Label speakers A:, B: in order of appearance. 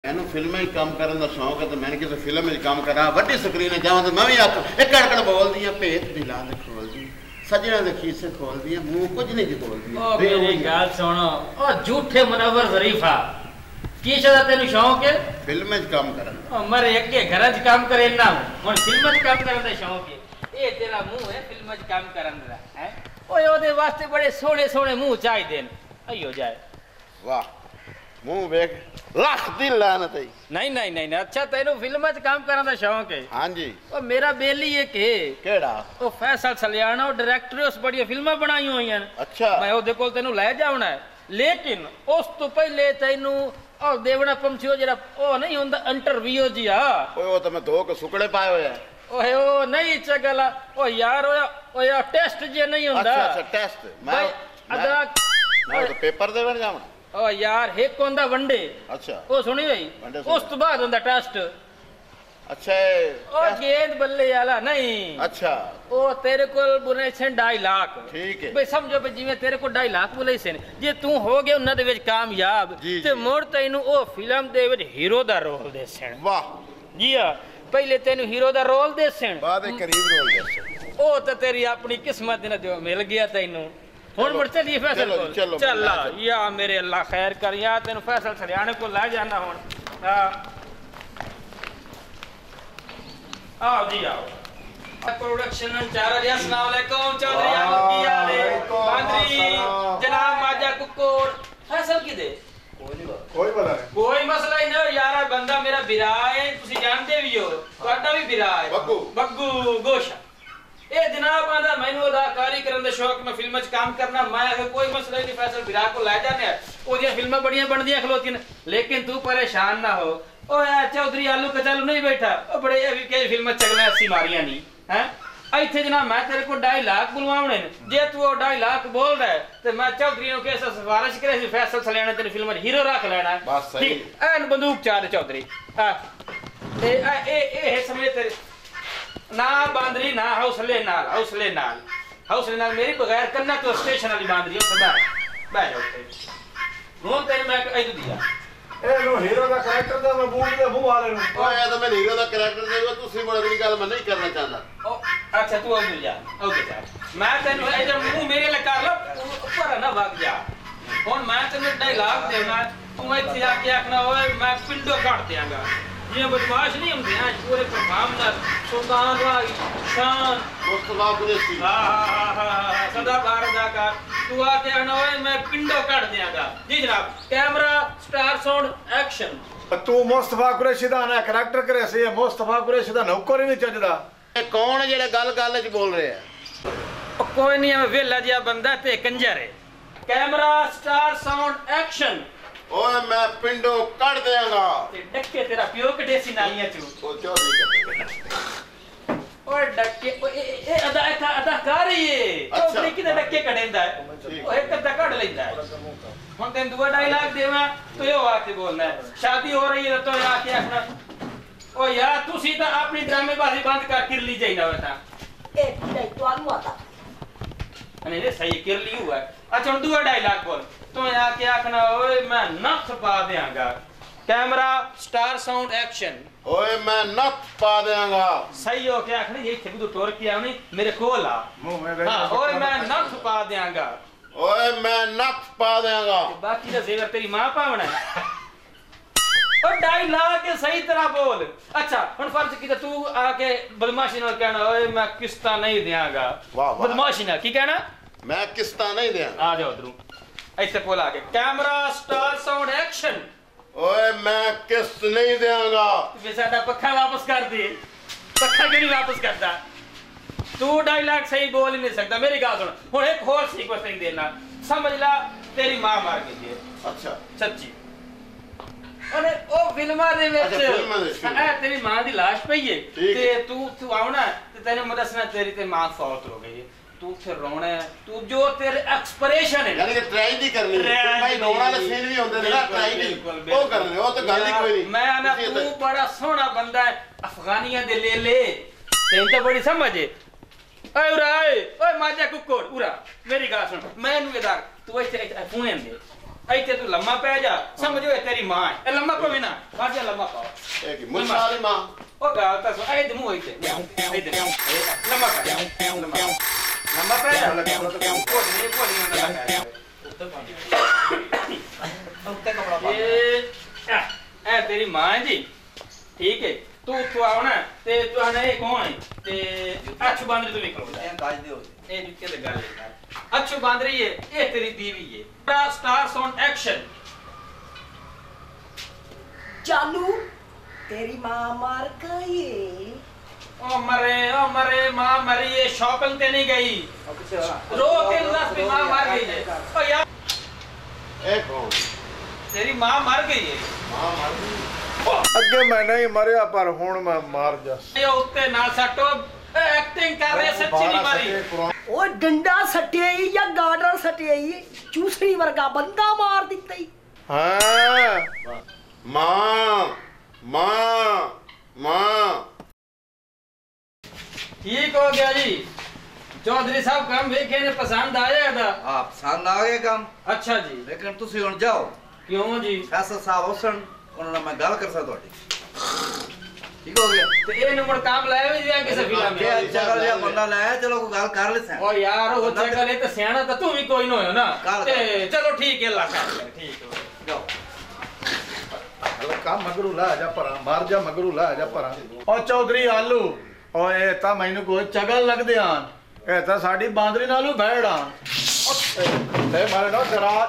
A: मैनू फिल्म काम करने का शौक है तो मैंने किसी फिल्म काम करा वड्डी स्क्रीन जावां तो मैं भी आख एक कड़कड़ बोल दी भेत दिला ने खोल दी सजना दे खीसे खोल दिया मुंह कुछ नहीं दी बोल दी
B: ओ मेरी गाल सुनो ओ झूठे मुनव्वर ज़रीफा की शदा तेनु शौक है
A: फिल्म में काम करन
B: ओ मरे एक के घर च काम करे ना हुन फिल्म में काम करन दा शौक है ए तेरा मुंह है फिल्म में काम करन दा है ओए ओदे वास्ते बड़े सोने सोने मुंह चाहिए अयो जाए
A: वाह मुंह वेख लाख दी लानत है
B: नहीं नहीं नहीं अच्छा तेनु फिल्म में काम करन दा शौक है
A: हां जी
B: ओ मेरा बेली है के
A: केड़ा
B: ओ फैसल सलियाना ओ डायरेक्टर उस बड़ी फिल्मां बनाई हुई हैं
A: अच्छा
B: मैं ओदे कोल तेनु ले जावना है लेकिन उस तो पहले तेनु ओ देवना पंछियो जरा ओ नहीं हुंदा इंटरव्यू जी
A: ओए ओ तो मैं धो के सुकड़े पाए होया
B: ओए ओ नहीं चगला ओ यार ओ यार टेस्ट जे नहीं हुंदा
A: अच्छा अच्छा टेस्ट मैं
B: अदा
A: मैं तो पेपर देवन जावना
B: ओ यार एक होंदा वनडे
A: अच्छा
B: ओ सुनी भाई उस तो बाद होंदा टेस्ट
A: अच्छा
B: ओ गेंद बल्ले वाला नहीं
A: अच्छा
B: ओ तेरे को बुने से 2.5 लाख
A: ठीक है
B: भाई समझो भाई जिवें तेरे को 2.5 लाख बुले से जे तू हो गया उन्हां दे विच कामयाब ते मोड़ तैनू ओ फिल्म दे विच हीरो दा रोल देसन
A: वाह
B: जी हां पहले तैनू हीरो दा रोल देसन
A: बाद करीब रोल देसन
B: ओ तो तेरी अपनी किस्मत ने जो मिल गया तैनू हुन मुड़ चलिए फैसल को चल या मेरे अल्लाह खैर कर या तेन फैसल सरियाने को ला जाना हुन आओ जी आओ प्रोडक्शन चार जी अस्सलाम वालेकुम चौधरी आलम की हाल है बांद्री जनाब माजा कुकोर फैसल की दे कोई मसला ही नहीं यार बंदा मेरा बिरा है तुसी जानते भी हो ਤੁਹਾਡਾ भी बिरा है बग्गू गोशा ए जनाब आंदा मैनू अदाकारी करन दा शौक मैं फिल्म च काम करना मैं कोई मसला नहीं फैसल बिरा को ले जाने ओदियां फिल्मां बढ़िया बनदियां खलोती ने लेकिन तू परेशान ना हो ओ यार चौधरी आलू कचालू नहीं बैठा ओ बड़े अभी कई फिल्म चगला 80 मारियां नहीं हैं इथे जनाब मैं तेरे को 2.5 लाख बुलवावणे जे तू 2.5 लाख बोल रहा है ते मैं चौधरी नु कैसा सिफारिश करे सी फैसल सलेना तेरी फिल्म में हीरो रख लेना है
A: बस सही
B: एन बंदूक चार चौधरी हां ए समय तेरे ना बांदरी ना हौसले नाल मेरी बगैर करना तो स्टेशन वाली बांदरी सदा बैठ जाओ हूं तेरे मैं ऐ दिया
C: ए नो हीरो का कैरेक्टर दा मैं बूट दे मुंह वाले नु
A: ओए ये तो मैं हीरो दा कैरेक्टर देगा तुसी बड़ी बड़ी गल मैं नहीं करना चाहता
B: ओ अच्छा तू अब जा ओके जा मैं तेन ए जब मुंह मेरे ले कर लो ऊपर ना भाग जा हुन मैं तेन 2.5 लाख देना तू इथे आके आखना ओए मैं पिंडो काट देंगा ये बदमाश नहीं हम हैं पूरे प्रोग्राम ना सुल्तान वाली शान
A: मुस्तफा कुरैशी
B: हां सदा भारत का तू आके आना ओए मैं पिंडो काट देंगा जी जनाब कैमरा स्टार साउंड एक्शन
C: तू मुस्तफा कुरैशी दा ना कैरेक्टर करे से मुस्तफा कुरैशी दा नौकर ही नहीं चजदा
A: ए कौन है जेड़ा गल च बोल रहे हैं
B: ओ कोई नहीं है वेला जिया बंदा ते कंजर है कैमरा स्टार साउंड एक्शन
A: ओए मैं पिंडो काट देंगा
B: ते डक्के तेरा पियो कटेसी नालियां चू
A: ओ चौधरी
B: ओए डक्के ए अदाकार ही है चौधरी की डक्के कटेंदा है ओ एक अद्धा काट लेंदा है हुन तेन 2.5 लाख देवा तो यो आके बोलना है शादी हो रही है तो आके आखना ओ यार तू सीधा अपनी ड्रामेबाजी बंद कर किरली जाई ना बेटा
D: ए नहीं तो आलू आता
B: नहीं सही किरली हुआ अच्छा हुन 2.5 लाख बोल तो आके आखना ओए मैं नथ पा देंगा कैमरा स्टार साउंड एक्शन
A: ओए मैं नथ पा देंगा
B: सही हो क्या आखना यही थे तू टोर किया नहीं मेरे कोल आ
C: मुंह में
B: हां ओए मैं नथ पा देंगा
A: ओए मैं नथ पा देंगा
B: बाकी का जेवर तेरी मां पावना है ओ 2.5 लाख के सही तरह बोल अच्छा हुन फर्ज की तू आके बदमाशी ना कहना ओए मैं किस्ता नहीं देंगा बदमाशी ना की कहना
A: मैं किस्ता नहीं देंगा
B: आ जाओ उधर ऐसे बोल आगे कैमरा स्टार साउंड एक्शन
A: ओए मैं किस्त नहीं देंगा
B: वे साडा पक्का वापस कर दे पक्का क्यों नहीं वापस करता तू 2.5 लाख सही बोल ही नहीं सकता मेरी गाल सुन हुन एक होर सीक्वेंस नहीं देना समझ ला तेरी मां मार गई है
A: अच्छा
B: सच्ची अरे ओ फिल्मा दे विच तेरी मां दी लाश पई है ते तू आउना ते तेने मैं दसना तेरी ते मां फौत हो गई है तू फिर रोना है तू जो तेरे एक्सप्रेशन है
A: यानी कि ट्रेजेडी करनी है भाई रोना वाले सीन भी होंदे ने ना ट्रेजेडी ओ कर ले ओ तो गल ही कोई नहीं
B: मैं ना तू बड़ा सोहना बंदा है अफगानिया दे ले तेन तो बड़ी समझ है ओए उरा ओए माजा कुक्कोड़ उरा मेरी गाल सुन मैं नु इधर तू ऐसे फोन दे ਇੱਥੇ ਤੂੰ ਲੰਮਾ ਪੈ ਜਾ ਸਮਝੋ ਇਹ ਤੇਰੀ ਮਾਂ ਹੈ ਇਹ ਲੰਮਾ ਪਵੇ ਨਾ ਬਸ ਜਾ ਲੰਮਾ ਪਾਓ
A: ਇਹ ਕੀ ਮੁੱਛਾਂ ਵਾਲੀ ਮਾਂ
B: ਉਹ ਗੱਲ ਤਾਂ ਸੁਣ ਇਹ ਦਮੂ ਇੱਥੇ ਲੰਮਾ ਪੈ ਲੰਮਾ ਪੈ ਜਾ ਕੋਲੀ ਨਾ ਲੱਗਾ ਉੱਤੇ ਕਮਰਾ ਇਹ ਤੇਰੀ ਮਾਂ ਹੈ ਜੀ ठीक है तू तू आना ते तू आना ये कौन है ते अच्छू बांदरी तू निकलो जा
E: गाज दे
B: ए निकल दे गाल अच्छू बांदरी है ये तेरी दीवी है स्टार्स ऑन एक्शन
D: चालू तेरी माँ मार गई
B: ओ मरे मां मरी ये शॉपिंग ते नहीं गई रो के उदास पे मां मार गई है ओ यार
A: ए कौन
B: तेरी मां मर गई है
A: मां मर गई
C: ਅੱਗੇ ਮੈਂ ਨਹੀਂ ਮਰਿਆ ਪਰ ਹੁਣ ਮੈਂ ਮਾਰ ਜਾ
B: ये उत्ते ना सटो एक्टिंग कर रहे सच्ची नहीं मारी
D: ओ डंडा सटे या गाडर सटे चूसरी वर्गा बंदा मार दिता ही
C: ਹਾਂ
A: मां मां मां
B: ठीक हो गया जी चौधरी साहब काम देखे ने पसंद आया था
E: आप पसंद आ गए काम
B: अच्छा जी
E: लेकिन तुसी हुन जाओ
B: क्यों जी
E: फैसल साहब हुसन ਉਹਨਾਂ ਨਾਲ ਮੈਂ ਗੱਲ ਕਰਦਾ ਤੁਹਾਡੀ ਠੀਕ ਹੋ ਗਿਆ
B: ਤੇ ਇਹ ਨੰਬਰ ਕੰਮ ਲਾਇਆ ਵੀ ਜਾਂ ਕਿਸੇ ਫਿਲਮ
E: ਜੇ ਅੱਛਾ ਗੱਲ ਜਿਹਾ ਬੰਦਾ ਲਾਇਆ ਚਲੋ ਕੋਈ ਗੱਲ ਕਰ ਲੈਸਾਂ
B: ਓ ਯਾਰ ਉਹ ਚੱਕਰ ਲੈ ਤੇ ਸਿਆਣਾ ਤਾਂ ਤੂੰ ਵੀ ਕੋਈ ਨਾ ਹੋਇਆ ਨਾ ਤੇ ਚਲੋ ਠੀਕ ਹੈ ਅੱਲਾ ਖੈਰ ਠੀਕ ਹੋ
E: ਜਾਓ
C: ਹਲਕਾ ਮਗਰੂ ਲਾ ਜਾ ਪਰਾਂ ਮਾਰ ਜਾ ਮਗਰੂ ਲਾ ਜਾ ਪਰਾਂ ਓ ਚੌਧਰੀ ਆਲੂ ਓਏ ਤਾਂ ਮੈਨੂੰ ਕੋਈ ਚਗਲ ਲੱਗਦੇ ਆਨ ਇਹ ਤਾਂ ਸਾਡੀ ਬਾਂਦਰੀ ਨਾਲੋਂ ਭੈੜਾਂ ਤੇ ਮਾਰੇ ਨਾ ਜਰਾ